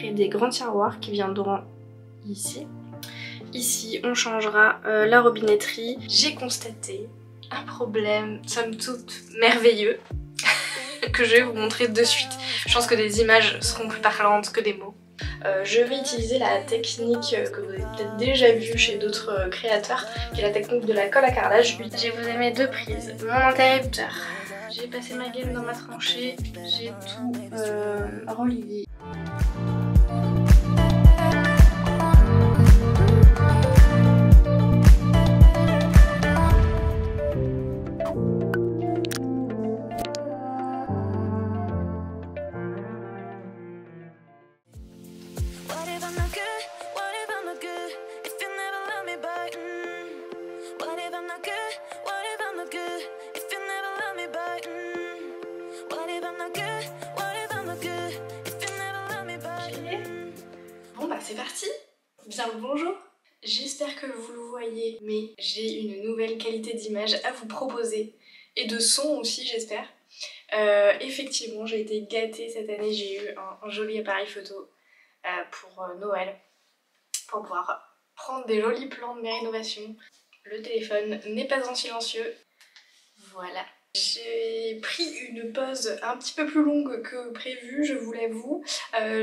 créer des grands tiroirs qui viendront ici. Ici, on changera la robinetterie. J'ai constaté un problème, somme toute merveilleux, que je vais vous montrer de suite. Je pense que des images seront plus parlantes que des mots. Je vais utiliser la technique que vous avez peut-être déjà vue chez d'autres créateurs, qui est la technique de la colle à carrelage. J'ai vous ai mis 2 prises, mon interrupteur. J'ai passé ma gaine dans ma tranchée, j'ai tout relié. Bon bah c'est parti. Bien le bonjour. J'espère que vous le voyez, mais j'ai une nouvelle qualité d'image à vous proposer et de son aussi j'espère. Effectivement j'ai été gâtée cette année, j'ai eu un joli appareil photo pour Noël pour pouvoir prendre des jolis plans de mes rénovations. Le téléphone n'est pas en silencieux, voilà. J'ai pris une pause un petit peu plus longue que prévu, je vous l'avoue.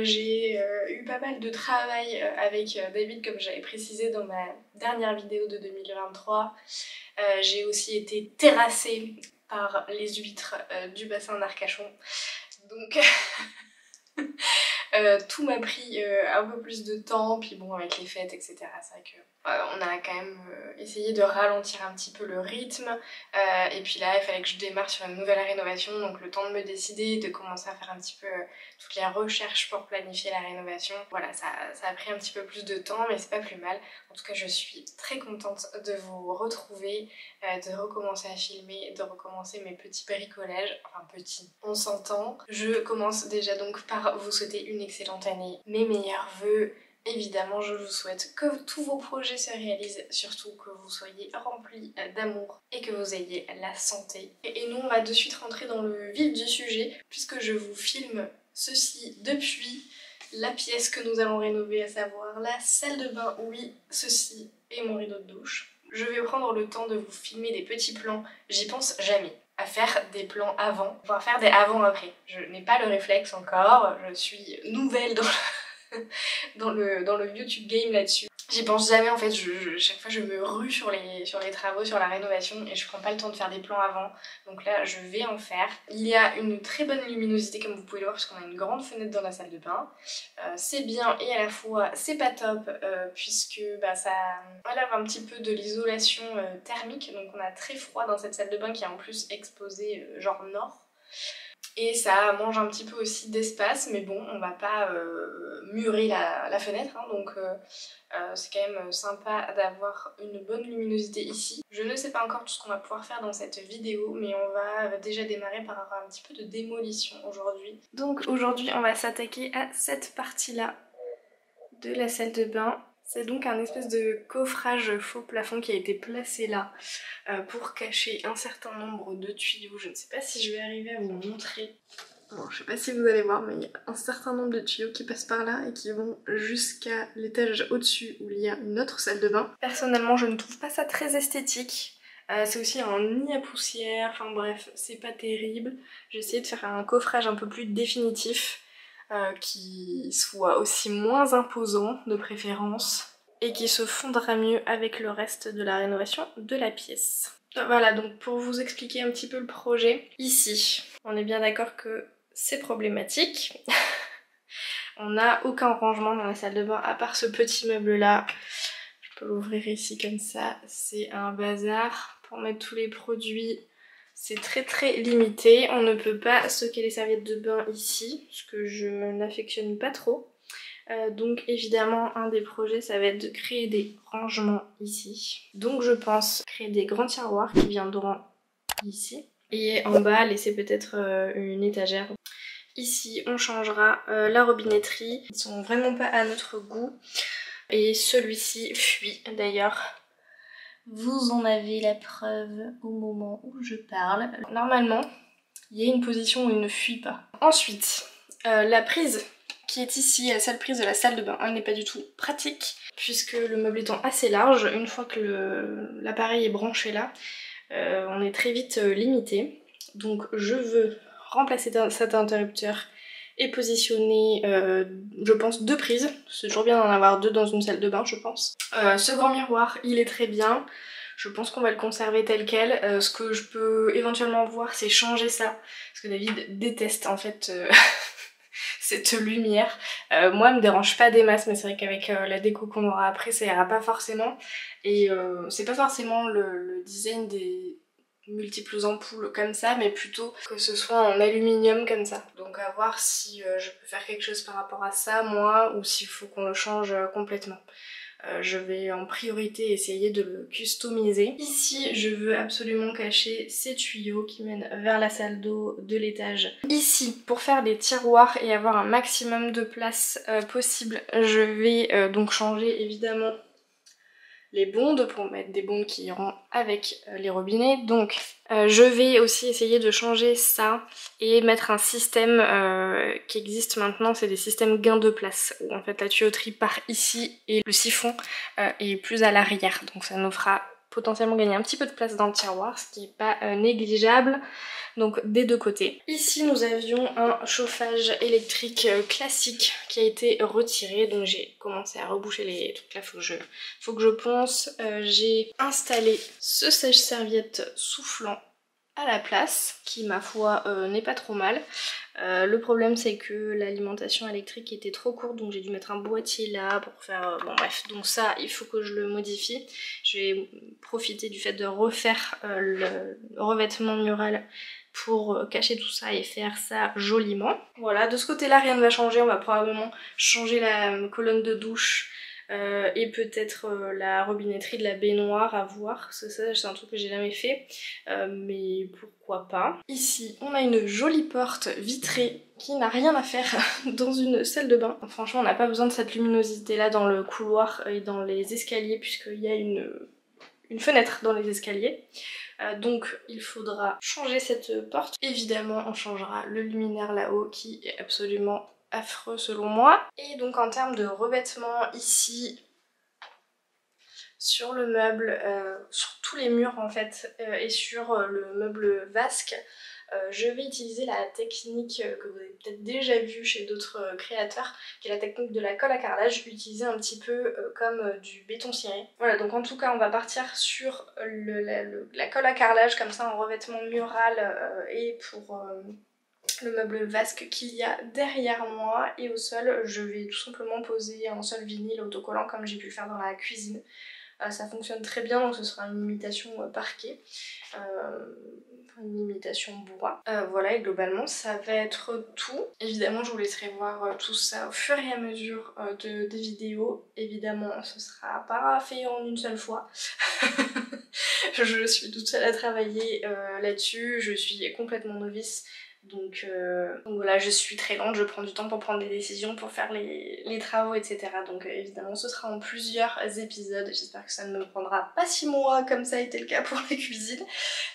J'ai eu pas mal de travail avec David, comme j'avais précisé dans ma dernière vidéo de 2023. J'ai aussi été terrassée par les huîtres du bassin d'Arcachon. Donc tout m'a pris un peu plus de temps, puis bon avec les fêtes etc. C'est vrai que on a quand même essayé de ralentir un petit peu le rythme et puis là il fallait que je démarre sur une nouvelle rénovation, donc le temps de me décider, de commencer à faire un petit peu toutes les recherches pour planifier la rénovation. Voilà, ça a pris un petit peu plus de temps mais c'est pas plus mal. En tout cas je suis très contente de vous retrouver, de recommencer à filmer, de recommencer mes petits bricolages, enfin petits, on s'entend. Je commence déjà donc par vous souhaiter une excellente année, mes meilleurs vœux. Évidemment, je vous souhaite que tous vos projets se réalisent, surtout que vous soyez remplis d'amour et que vous ayez la santé. Et nous, on va de suite rentrer dans le vif du sujet, puisque je vous filme ceci depuis la pièce que nous allons rénover, à savoir la salle de bain. Oui, ceci est mon rideau de douche. Je vais prendre le temps de vous filmer des petits plans, j'y pense jamais à faire des plans avant, enfin faire des avant-après. Je n'ai pas le réflexe encore, je suis nouvelle dans le YouTube game là-dessus. J'y pense jamais en fait, chaque fois je me rue sur les travaux, sur la rénovation et je prends pas le temps de faire des plans avant. Donc là je vais en faire. Il y a une très bonne luminosité comme vous pouvez le voir parce qu'on a une grande fenêtre dans la salle de bain. C'est bien et à la fois c'est pas top puisque ça enlève un petit peu de l'isolation thermique. Donc on a très froid dans cette salle de bain qui est en plus exposée genre nord. Et ça mange un petit peu aussi d'espace, mais bon, on va pas murer la fenêtre, hein, donc c'est quand même sympa d'avoir une bonne luminosité ici. Je ne sais pas encore tout ce qu'on va pouvoir faire dans cette vidéo, mais on va déjà démarrer par un petit peu de démolition aujourd'hui. Donc aujourd'hui, on va s'attaquer à cette partie-là de la salle de bain. C'est donc un espèce de coffrage faux plafond qui a été placé là pour cacher un certain nombre de tuyaux. Je ne sais pas si je vais arriver à vous montrer. Bon, je sais pas si vous allez voir, mais il y a un certain nombre de tuyaux qui passent par là et qui vont jusqu'à l'étage au-dessus où il y a une autre salle de bain. Personnellement, je ne trouve pas ça très esthétique. C'est aussi un nid à poussière, enfin bref, c'est pas terrible. J'ai essayé de faire un coffrage un peu plus définitif. Qui soit aussi moins imposant de préférence et qui se fondra mieux avec le reste de la rénovation de la pièce. Voilà, donc pour vous expliquer un petit peu le projet, ici on est bien d'accord que c'est problématique. On n'a aucun rangement dans la salle de bain à part ce petit meuble là. Je peux l'ouvrir ici comme ça, c'est un bazar pour mettre tous les produits. C'est très limité, on ne peut pas stocker les serviettes de bain ici, ce que je n'affectionne pas trop. Donc évidemment un des projets ça va être de créer des rangements ici. Donc je pense créer des grands tiroirs qui viendront ici. Et en bas laisser peut-être une étagère. Ici on changera la robinetterie, ils sont vraiment pas à notre goût. Et celui-ci fuit d'ailleurs. Vous en avez la preuve au moment où je parle. Normalement, il y a une position où il ne fuit pas. Ensuite, la prise qui est ici, la salle prise de la salle de bain. Elle n'est pas du tout pratique puisque le meuble étant assez large, une fois que l'appareil est branché là, on est très vite limité. Donc je veux remplacer cet interrupteur et positionner, je pense, 2 prises. C'est toujours bien d'en avoir 2 dans une salle de bain, je pense. Ce grand miroir, il est très bien. Je pense qu'on va le conserver tel quel. Ce que je peux éventuellement voir, c'est changer ça. Parce que David déteste en fait cette lumière. Moi, elle me dérange pas des masses, mais c'est vrai qu'avec la déco qu'on aura après, ça ira pas forcément. Et c'est pas forcément le design des multiples ampoules comme ça, mais plutôt que ce soit en aluminium comme ça. Donc à voir si je peux faire quelque chose par rapport à ça, moi, ou s'il faut qu'on le change complètement. Je vais en priorité essayer de le customiser. Ici, je veux absolument cacher ces tuyaux qui mènent vers la salle d'eau de l'étage. Ici, pour faire des tiroirs et avoir un maximum de place possible, je vais donc changer évidemment les bondes pour mettre des bondes qui iront avec les robinets. Donc je vais aussi essayer de changer ça et mettre un système qui existe maintenant, c'est des systèmes gain de place où en fait la tuyauterie part ici et le siphon est plus à l'arrière, donc ça nous fera potentiellement gagner un petit peu de place dans le tiroir, ce qui n'est pas négligeable. Donc des 2 côtés. Ici nous avions un chauffage électrique classique qui a été retiré, donc j'ai commencé à reboucher les trucs là, faut que je ponce. J'ai installé ce sèche-serviette soufflant à la place, qui ma foi n'est pas trop mal. Le problème c'est que l'alimentation électrique était trop courte, donc j'ai dû mettre un boîtier là pour faire... bon bref, donc ça il faut que je le modifie. Je vais profiter du fait de refaire le revêtement mural pour cacher tout ça et faire ça joliment. Voilà, de ce côté là rien ne va changer, on va probablement changer la colonne de douche et peut-être la robinetterie de la baignoire, à voir, ça c'est un truc que j'ai jamais fait, mais pourquoi pas. Ici on a une jolie porte vitrée qui n'a rien à faire dans une salle de bain. Franchement on n'a pas besoin de cette luminosité là dans le couloir et dans les escaliers puisqu'il y a une fenêtre dans les escaliers. Donc il faudra changer cette porte. Évidemment on changera le luminaire là-haut qui est absolument affreux selon moi. Et donc en termes de revêtement ici sur le meuble, sur tous les murs en fait, et sur le meuble vasque, je vais utiliser la technique que vous avez peut-être déjà vue chez d'autres créateurs, qui est la technique de la colle à carrelage, utilisée un petit peu comme du béton ciré. Voilà, donc en tout cas on va partir sur la colle à carrelage comme ça en revêtement mural et pour le meuble vasque qu'il y a derrière moi, et au sol je vais tout simplement poser un sol vinyle autocollant comme j'ai pu le faire dans la cuisine. Ça fonctionne très bien, donc ce sera une imitation parquet, une imitation bois. Voilà, et globalement ça va être tout. Évidemment je vous laisserai voir tout ça au fur et à mesure des vidéos. Évidemment ce sera pas fait en une seule fois. Je suis toute seule à travailler là-dessus, je suis complètement novice. Donc voilà, je suis très lente, je prends du temps pour prendre des décisions, pour faire les travaux, etc. Donc évidemment ce sera en plusieurs épisodes, j'espère que ça ne me prendra pas 6 mois comme ça a été le cas pour la cuisine.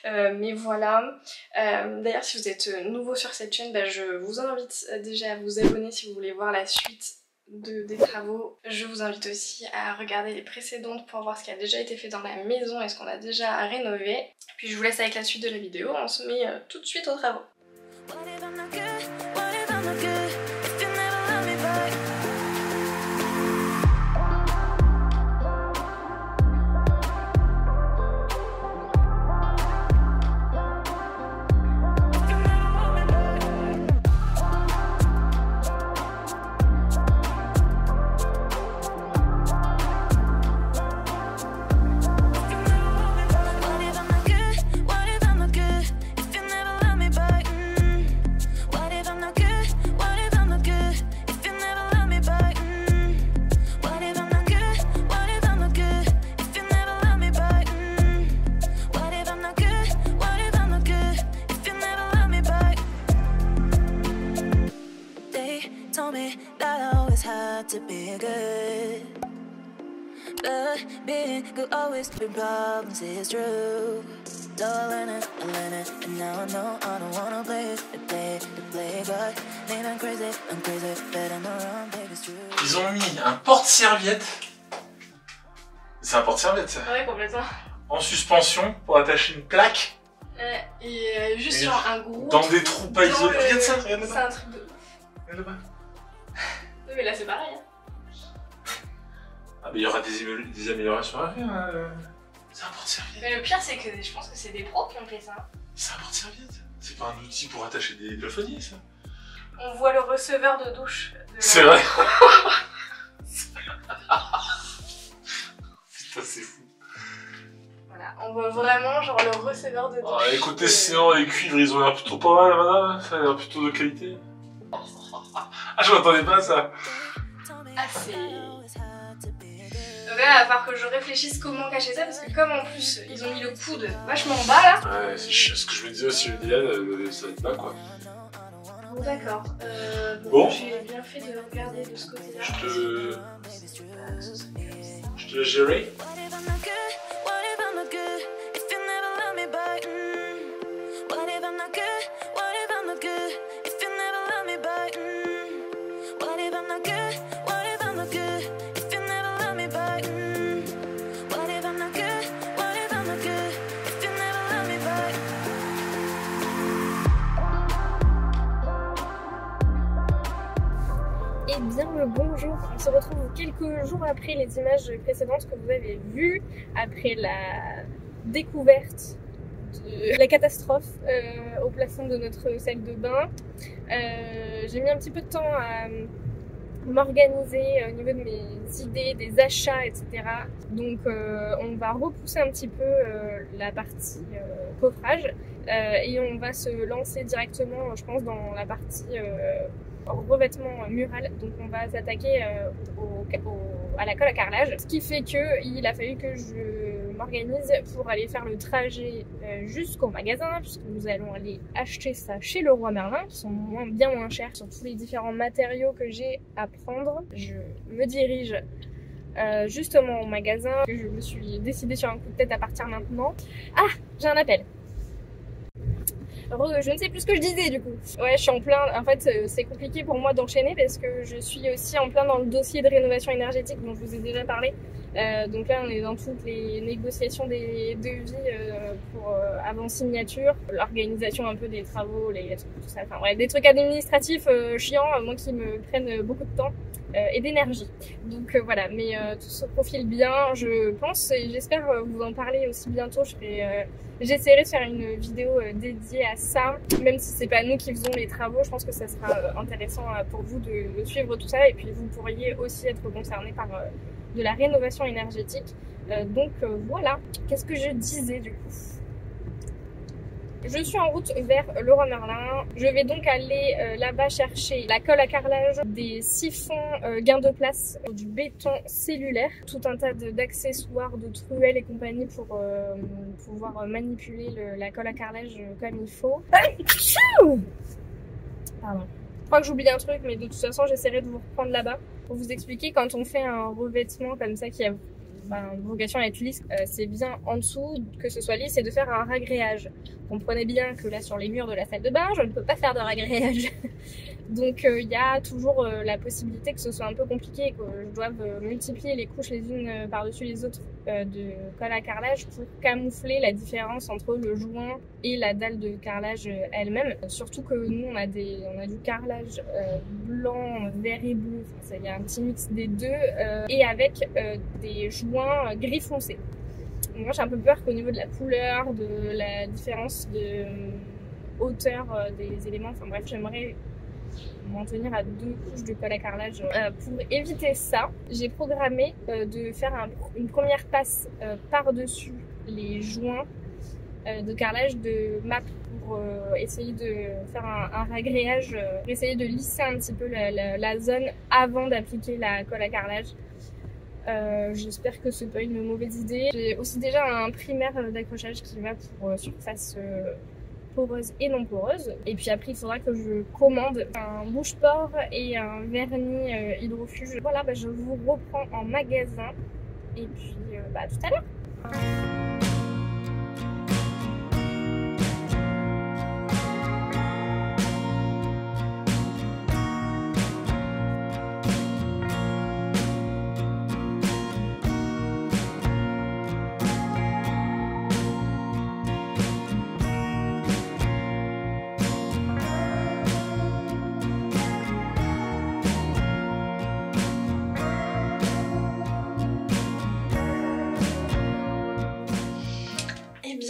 Mais voilà, d'ailleurs si vous êtes nouveau sur cette chaîne, je vous invite déjà à vous abonner si vous voulez voir la suite des travaux. Je vous invite aussi à regarder les précédentes pour voir ce qui a déjà été fait dans la maison et ce qu'on a déjà rénové. Puis je vous laisse avec la suite de la vidéo, on se met tout de suite aux travaux. What if I'm not good? What if I'm not good? If you never love me back. To be good, but being good always been problems, it's true. Ils ont mis un porte-serviette. C'est un porte-serviette ça. Ouais, complètement. En suspension pour attacher une plaque. Et juste sur un gros. Dans des trous pas isolés. Regarde ça, regarde C'est là-bas. un truc de. Regarde là-bas. Oui, mais là c'est pareil. Hein. Ah, mais il y aura des améliorations à faire. C'est un porte-serviette. Mais le pire, c'est que je pense que c'est des pros qui ont fait ça. C'est un porte-serviette. C'est pas un outil pour attacher des plafonniers ça. On voit le receveur de douche. C'est vrai. Putain, c'est fou. Voilà, on voit vraiment genre le receveur de douche. Ah, écoutez, sinon les cuivres ils ont l'air plutôt pas mal, madame. Ça a l'air plutôt de qualité. Ah, je m'attendais pas à ça. Ah, c'est. Donc là, il va falloir que je réfléchisse comment cacher ça parce que, comme en plus ils ont mis le coude vachement bas là. Ouais, c'est ce que je me disais aussi, l'idéal, ça va être là quoi. Bon, d'accord. Bon. J'ai bien fait de regarder de ce côté-là. Je te laisse gérer. Eh bien le bonjour, on se retrouve quelques jours après les images précédentes que vous avez vues, après la découverte de la catastrophe au plafond de notre salle de bain. J'ai mis un petit peu de temps à m'organiser au niveau de mes idées, des achats, etc. Donc on va repousser un petit peu la partie coffrage et on va se lancer directement, je pense, dans la partie revêtement mural. Donc on va s'attaquer à la colle à carrelage, ce qui fait que il a fallu que je m'organise pour aller faire le trajet jusqu'au magasin, puisque nous allons aller acheter ça chez Leroy Merlin, qui sont bien moins chers sur tous les différents matériaux que j'ai à prendre. Je me dirige justement au magasin. Je me suis décidée sur un coup de tête à partir maintenant. Ah, j'ai un appel. Je ne sais plus ce que je disais du coup. Ouais, je suis en plein. En fait, c'est compliqué pour moi d'enchaîner parce que je suis aussi en plein dans le dossier de rénovation énergétique dont je vous ai déjà parlé. Donc là, on est dans toutes les négociations des devis pour avant signature, l'organisation un peu des travaux, tout ça. Enfin, ouais, des trucs administratifs chiants, moi qui me prennent beaucoup de temps et d'énergie. Donc voilà, mais tout se profile bien, je pense, et j'espère vous en parler aussi bientôt. J'essaierai de faire une vidéo dédiée à ça, même si c'est pas nous qui faisons les travaux. Je pense que ça sera intéressant pour vous de suivre tout ça, et puis vous pourriez aussi être concerné par de la rénovation énergétique. Donc voilà, qu'est-ce que je disais du coup? Je suis en route vers Leroy Merlin. Je vais donc aller là-bas chercher la colle à carrelage, des siphons gain de place, du béton cellulaire, tout un tas d'accessoires, de truelles et compagnie pour pouvoir manipuler la colle à carrelage comme il faut. Pardon. Je crois que j'oublie un truc, mais de toute façon j'essaierai de vous reprendre là-bas pour vous expliquer. Quand on fait un revêtement comme ça qui a vocation à être lisse, c'est bien en dessous que ce soit lisse et de faire un ragréage. Comprenez bien que là sur les murs de la salle de bain je ne peux pas faire de ragréage. Donc il y a toujours la possibilité que ce soit un peu compliqué et que je doive multiplier les couches les unes par-dessus les autres de colle à carrelage pour camoufler la différence entre le joint et la dalle de carrelage elle-même. Surtout que nous on a du carrelage blanc, vert et bleu, enfin, il y a un petit mix des deux et avec des joints gris foncé. Moi j'ai un peu peur qu'au niveau de la couleur, de la différence de hauteur des éléments, enfin bref, j'aimerais m'en tenir à 2 couches de colle à carrelage. Pour éviter ça, j'ai programmé de faire une première passe par-dessus les joints de carrelage de MAP pour essayer de faire un ragréage, pour essayer de lisser un petit peu la zone avant d'appliquer la colle à carrelage. J'espère que c'est pas une mauvaise idée. J'ai aussi déjà un primaire d'accrochage qui va pour surface poreuse et non poreuse. Et puis après il faudra que je commande un bouche-port et un vernis hydrofuge. Voilà, je vous reprends en magasin et puis tout à l'heure.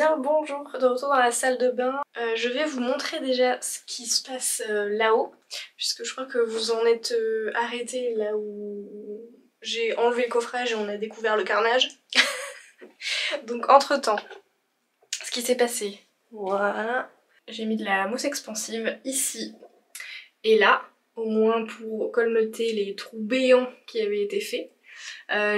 Bien bonjour, de retour dans la salle de bain. Je vais vous montrer déjà ce qui se passe là-haut, puisque je crois que vous en êtes arrêté là où j'ai enlevé le coffrage et on a découvert le carnage. Donc entre temps, ce qui s'est passé, voilà, j'ai mis de la mousse expansive ici et là, au moins pour colmater les trous béants qui avaient été faits.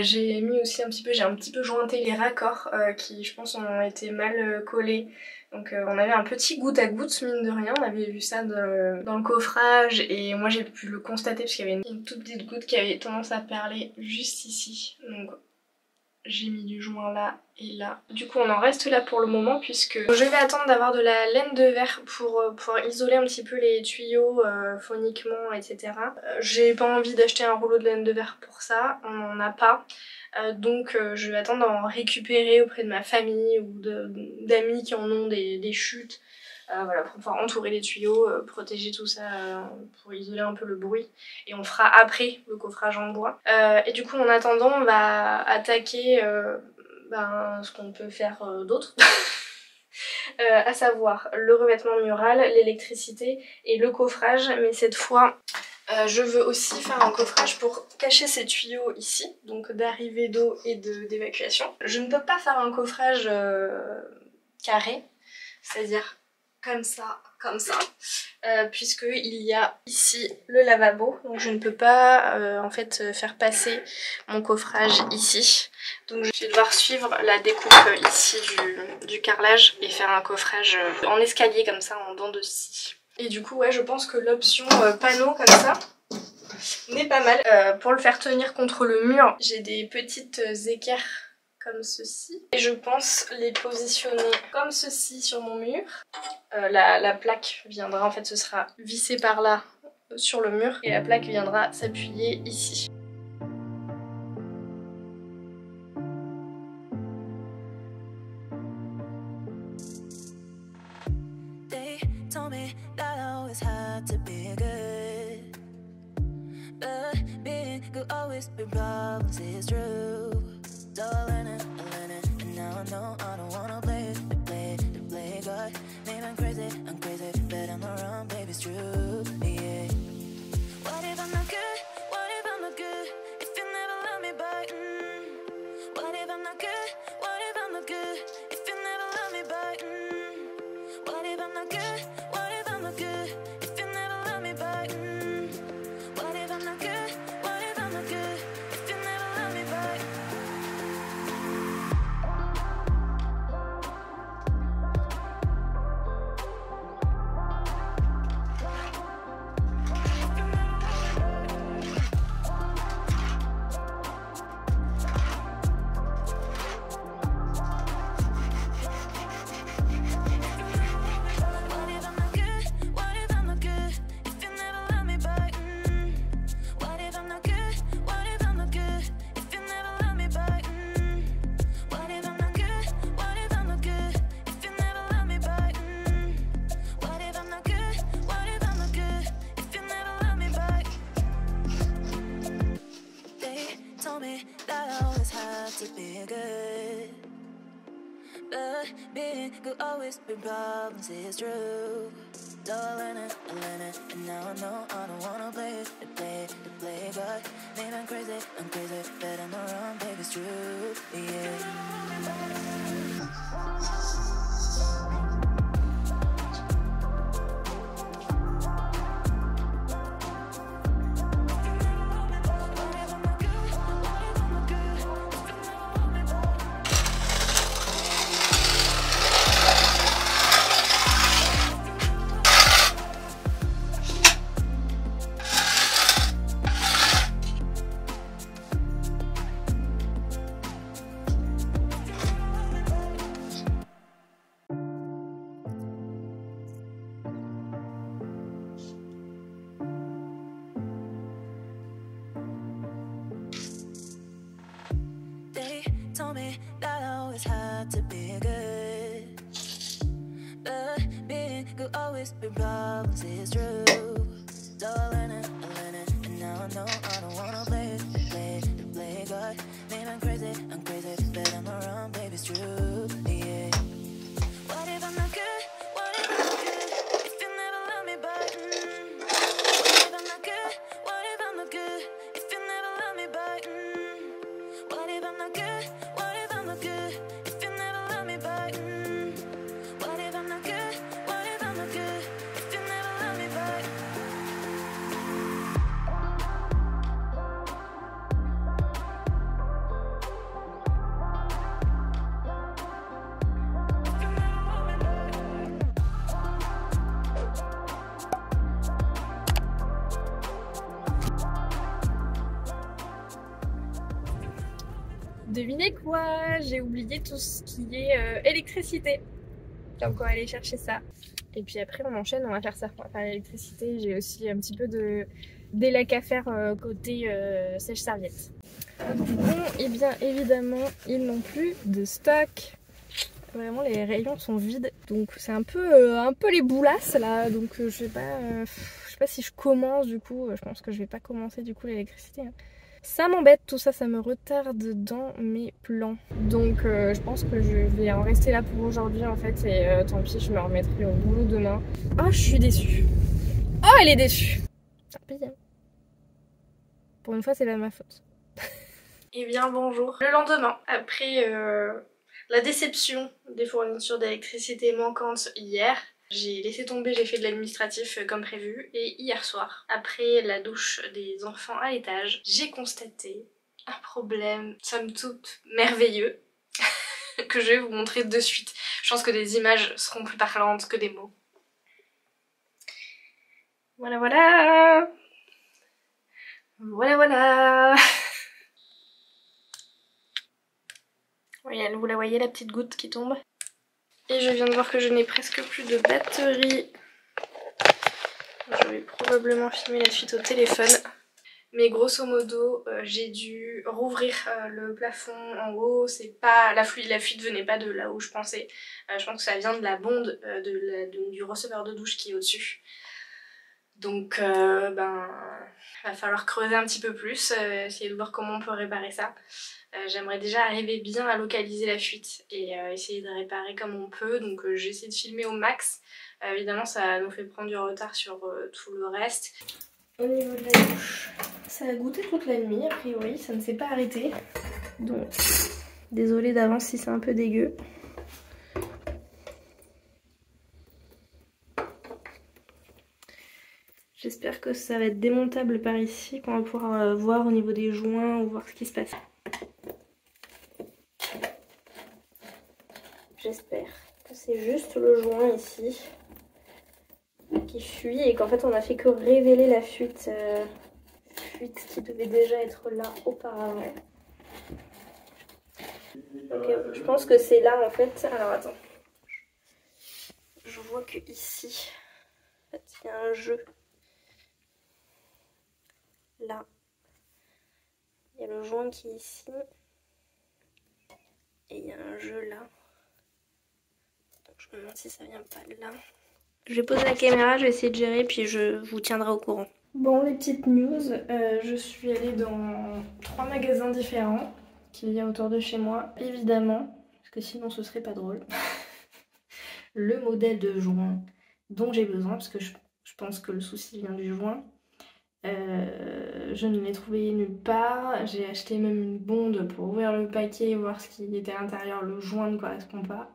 J'ai mis aussi j'ai un petit peu jointé les raccords qui je pense ont été mal collés. Donc on avait un petit goutte à goutte mine de rien, on avait vu ça dans le coffrage et moi j'ai pu le constater parce qu'il y avait une toute petite goutte qui avait tendance à perler juste ici. Donc j'ai mis du joint là et là. Du coup on en reste là pour le moment puisque je vais attendre d'avoir de la laine de verre pour pouvoir isoler un petit peu les tuyaux phoniquement, etc. J'ai pas envie d'acheter un rouleau de laine de verre pour ça, on n'en a pas. Donc je vais attendre d'en récupérer auprès de ma famille ou d'amis qui en ont des chutes. Voilà, pour pouvoir entourer les tuyaux, protéger tout ça pour isoler un peu le bruit. Et on fera après le coffrage en bois. Et du coup en attendant on va attaquer ce qu'on peut faire d'autre. À savoir le revêtement mural, l'électricité et le coffrage. Mais cette fois je veux aussi faire un coffrage pour cacher ces tuyaux ici, donc d'arrivée d'eau et d'évacuation. Je ne peux pas faire un coffrage carré, c'est-à-dire comme ça, puisqu'il y a ici le lavabo, donc je ne peux pas en fait faire passer mon coffrage ici. Donc je vais devoir suivre la découpe ici du carrelage et faire un coffrage en escalier comme ça, en dents de scie. Et du coup ouais, je pense que l'option panneau comme ça n'est pas mal. Pour le faire tenir contre le mur, j'ai des petites équerres comme ceci. Et je pense les positionner comme ceci sur mon mur. La plaque viendra, en fait ce sera vissé par là sur le mur et la plaque viendra s'appuyer ici. Could always be problems, it's true. Darling, and now I know I don't wanna play God. Maybe I'm crazy, but I'm not wrong, baby, it's true, Told me that I always had to be good, but being good always be problems, it's true. Darling, and now I know I don't wanna play God. Maybe I'm crazy, but I'm not wrong, baby, it's true, yeah. Devinez quoi? J'ai oublié tout ce qui est électricité. Donc on va aller chercher ça. Et puis après on enchaîne, on va faire ça. On va faire l'électricité. J'ai aussi un petit peu des lacs à faire côté sèche-serviette. Bon, et bien évidemment, ils n'ont plus de stock. Vraiment les rayons sont vides. Donc c'est un peu les boulasses là. Donc je sais pas si je commence du coup. Je pense que je vais pas commencer du coup l'électricité. Hein. Ça m'embête, tout ça, ça me retarde dans mes plans. Donc je pense que je vais en rester là pour aujourd'hui en fait et tant pis, je me remettrai au boulot demain. Oh, je suis déçue. Oh, elle est déçue. Tant pis. Hein. Pour une fois, c'est pas ma faute. Eh bien, bonjour. Le lendemain, après la déception des fournitures d'électricité manquantes hier, j'ai laissé tomber, j'ai fait de l'administratif comme prévu et hier soir, après la douche des enfants à l'étage, j'ai constaté un problème, somme toute merveilleux, que je vais vous montrer de suite. Je pense que des images seront plus parlantes que des mots. Voilà voilà. Voilà voilà. Oui, vous la voyez la petite goutte qui tombe. Et je viens de voir que je n'ai presque plus de batterie. Je vais probablement filmer la suite au téléphone. Mais grosso modo, j'ai dû rouvrir le plafond en haut. C'est pas la fuite venait pas de là où je pensais. Je pense que ça vient de la bonde du receveur de douche qui est au-dessus. Donc va falloir creuser un petit peu plus, essayer de voir comment on peut réparer ça. J'aimerais déjà arriver bien à localiser la fuite et essayer de réparer comme on peut. Donc j'essaie de filmer au max. Évidemment ça nous fait prendre du retard sur tout le reste. Au niveau de la douche, ça a goûté toute la nuit a priori, ça ne s'est pas arrêté. Donc désolée d'avance si c'est un peu dégueu. J'espère que ça va être démontable par ici, qu'on va pouvoir voir au niveau des joints ou voir ce qui se passe. J'espère que c'est juste le joint ici qui fuit et qu'en fait on a fait que révéler la fuite, fuite qui devait déjà être là auparavant. Ok, je pense que c'est là en fait. Alors attends. Je vois que ici, en fait, il y a un jeu. Là. Il y a le joint qui est ici. Et il y a un jeu là. Donc, je me demande si ça vient pas de là. Je vais poser la caméra, je vais essayer de gérer, puis je vous tiendrai au courant. Bon, les petites news. Je suis allée dans 3 magasins différents qu'il y a autour de chez moi. Évidemment, parce que sinon ce serait pas drôle. Le modèle de joint dont j'ai besoin, parce que je pense que le souci vient du joint. Je ne l'ai trouvé nulle part. J'ai acheté même une bonde pour ouvrir le paquet, voir ce qui était à l'intérieur. Le joint ne correspond pas.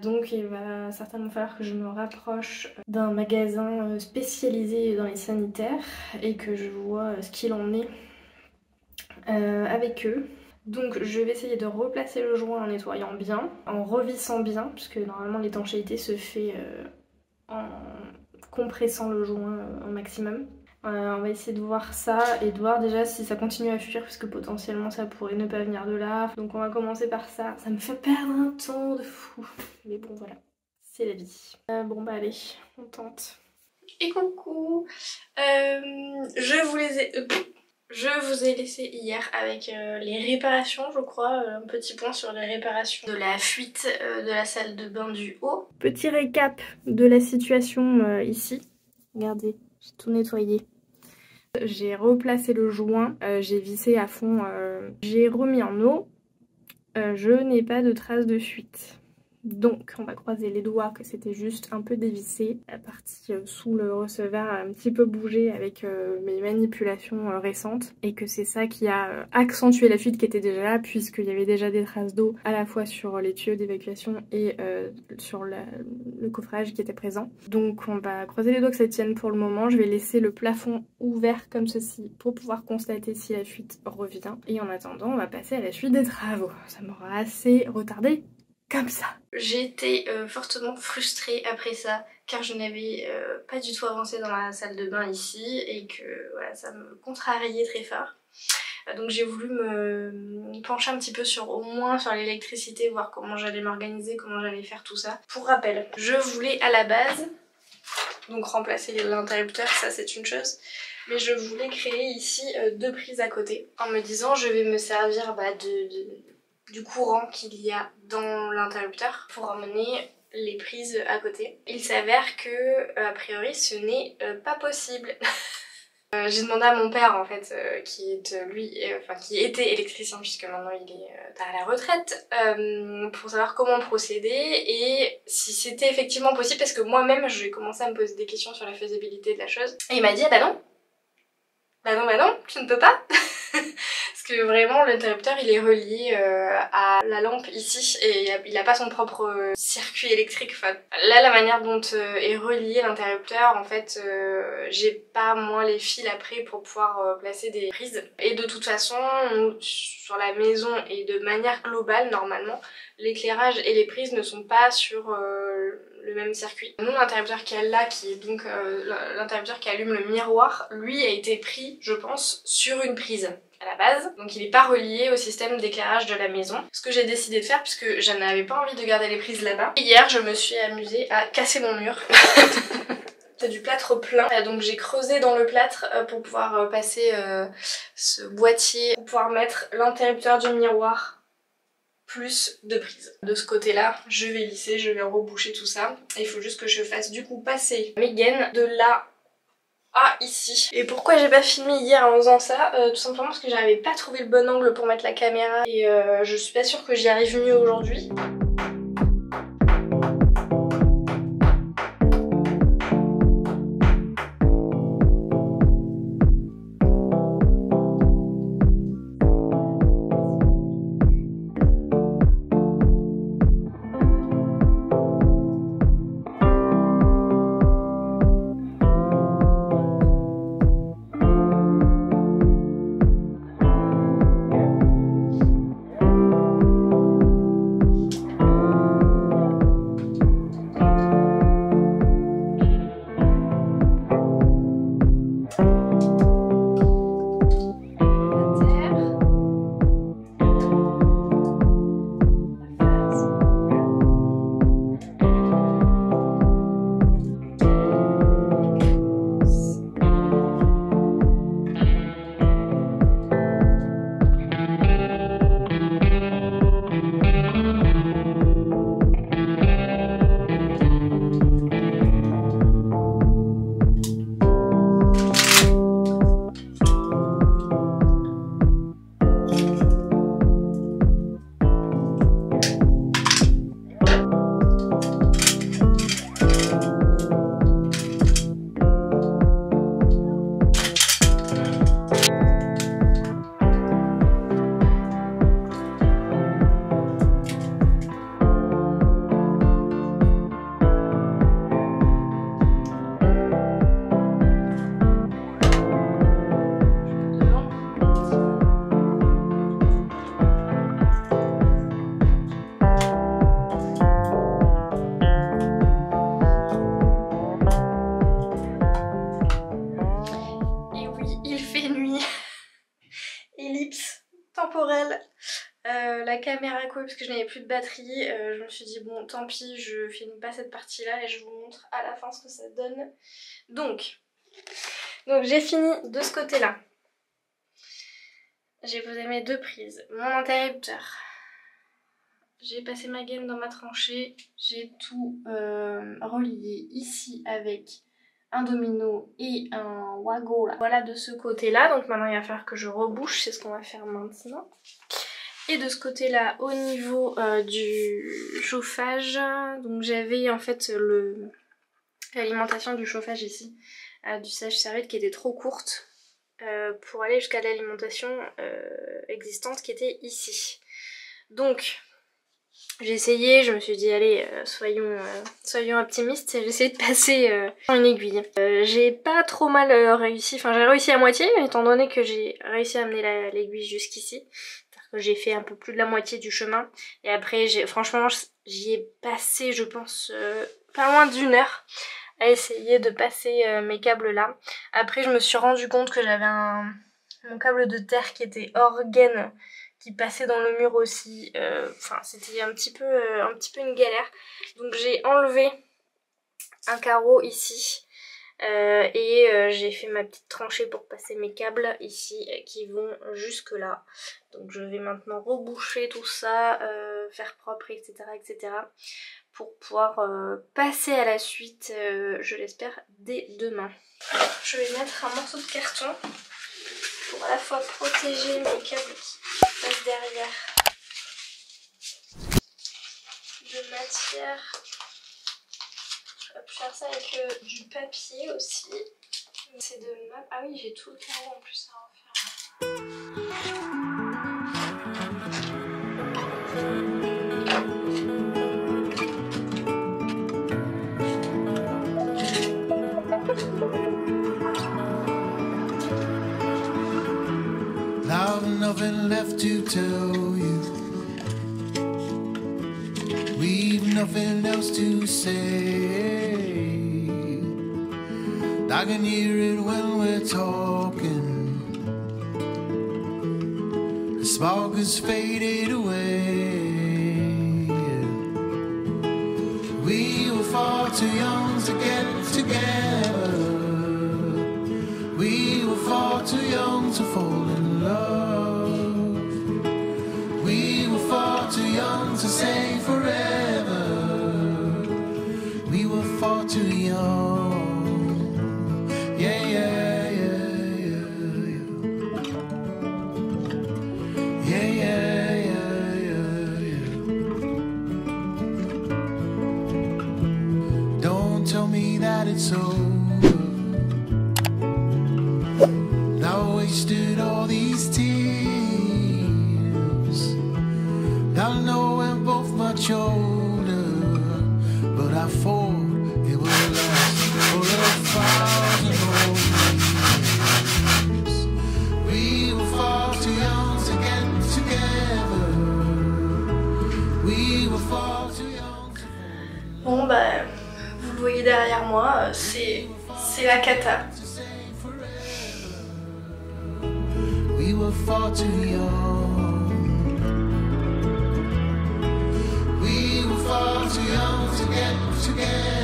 Donc il va certainement falloir que je me rapproche d'un magasin spécialisé dans les sanitaires et que je vois ce qu'il en est avec eux. Donc je vais essayer de replacer le joint en nettoyant bien, en revissant bien, puisque normalement l'étanchéité se fait en compressant le joint au maximum. On va essayer de voir ça et de voir déjà si ça continue à fuir parce que potentiellement ça pourrait ne pas venir de là. Donc on va commencer par ça. Ça me fait perdre un temps de fou. Mais bon voilà, c'est la vie. Bon bah allez, on tente. Et coucou, je vous ai laissé hier avec les réparations, je crois, un petit point sur les réparations de la fuite de la salle de bain du haut. Petit récap de la situation ici. Regardez, j'ai tout nettoyé. J'ai replacé le joint, j'ai vissé à fond, j'ai remis en eau. Je n'ai pas de traces de fuite. Donc on va croiser les doigts que c'était juste un peu dévissé. La partie sous le receveur a un petit peu bougé avec mes manipulations récentes. Et que c'est ça qui a accentué la fuite qui était déjà là, puisqu'il y avait déjà des traces d'eau à la fois sur les tuyaux d'évacuation et sur le coffrage qui était présent. Donc on va croiser les doigts que ça tienne pour le moment. Je vais laisser le plafond ouvert comme ceci pour pouvoir constater si la fuite revient. Et en attendant on va passer à la suite des travaux. Ça m'aura assez retardé. Comme ça. J'ai été fortement frustrée après ça car je n'avais pas du tout avancé dans la salle de bain ici et que voilà, ça me contrariait très fort. Donc j'ai voulu me pencher un petit peu sur au moins sur l'électricité, voir comment j'allais m'organiser, comment j'allais faire tout ça. Pour rappel, je voulais à la base donc remplacer l'interrupteur, ça c'est une chose, mais je voulais créer ici 2 prises à côté en me disant je vais me servir du courant qu'il y a dans l'interrupteur pour emmener les prises à côté. Il s'avère que a priori ce n'est pas possible. J'ai demandé à mon père en fait qui est qui était électricien puisque maintenant il est à la retraite pour savoir comment procéder et si c'était effectivement possible parce que moi-même j'ai commencé à me poser des questions sur la faisabilité de la chose et il m'a dit ah bah non tu ne peux pas parce que vraiment l'interrupteur il est relié à la lampe ici et il n'a pas son propre circuit électrique. Enfin, là la manière dont est relié l'interrupteur en fait j'ai pas moi les fils après pour pouvoir placer des prises et de toute façon sur la maison et de manière globale normalement l'éclairage et les prises ne sont pas sur le même circuit. Nous l'interrupteur qu'il y a là qui est donc l'interrupteur qui allume le miroir lui a été pris je pense sur une prise à la base, donc il n'est pas relié au système d'éclairage de la maison. Ce que j'ai décidé de faire puisque je n'avais pas envie de garder les prises là-bas. Hier je me suis amusée à casser mon mur. C'est du plâtre plein, donc j'ai creusé dans le plâtre pour pouvoir passer ce boîtier, pour pouvoir mettre l'interrupteur du miroir plus 2 prises. De ce côté là, je vais lisser, je vais reboucher tout ça. Et il faut juste que je fasse du coup passer mes gaines de là à ici. Et pourquoi j'ai pas filmé hier en faisant ça tout simplement parce que j'arrivais pas à trouver le bon angle pour mettre la caméra et je suis pas sûre que j'y arrive mieux aujourd'hui. temporelle. La caméra coupée parce que je n'avais plus de batterie. Je me suis dit bon tant pis, je filme pas cette partie là et je vous montre à la fin ce que ça donne. Donc j'ai fini de ce côté là. J'ai posé mes 2 prises, mon interrupteur. J'ai passé ma gaine dans ma tranchée. J'ai tout relié ici avec un domino et un wago là. Voilà de ce côté là, donc maintenant il va falloir que je rebouche, c'est ce qu'on va faire maintenant. Et de ce côté là au niveau du chauffage, donc j'avais en fait l'alimentation du chauffage ici du sèche-serviette qui était trop courte pour aller jusqu'à l'alimentation existante qui était ici. Donc j'ai essayé, je me suis dit allez soyons optimistes, j'ai essayé de passer une aiguille. J'ai pas trop mal réussi, enfin j'ai réussi à moitié étant donné que j'ai réussi à amener l'aiguille jusqu'ici. C'est-à-dire que j'ai fait un peu plus de la moitié du chemin et après franchement j'y ai passé je pense pas loin d'1 heure à essayer de passer mes câbles là. Après je me suis rendu compte que j'avais mon câble de terre qui était hors gaine, qui passait dans le mur aussi. Enfin, c'était un petit peu une galère. Donc j'ai enlevé un carreau ici. J'ai fait ma petite tranchée pour passer mes câbles ici qui vont jusque là. Donc je vais maintenant reboucher tout ça, faire propre, etc. pour pouvoir passer à la suite, je l'espère, dès demain. Je vais mettre un morceau de carton pour à la fois protéger mes câbles qui passent derrière de matière. Je vais faire ça avec du papier aussi. C'est de ma... Ah oui, j'ai tout le carreau en plus à refaire. Now nothing left to tell you. We've nothing else to say. I can hear it when we're talking. The spark has faded away. We were far too young to get together. We were far too young to fall in love. We were far too young to say forever. We were far too young. Yeah, yeah, yeah, yeah, yeah. Yeah, yeah, yeah, yeah, yeah. Don't tell me that it's over. I wasted all these tears. I know we're both much older, but I thought it would last for 1,000 more years. We were far too young to get together. We were far too young to... Bon bah, vous le voyez derrière moi, c'est la cata. We were far too young. We were far too young to get together.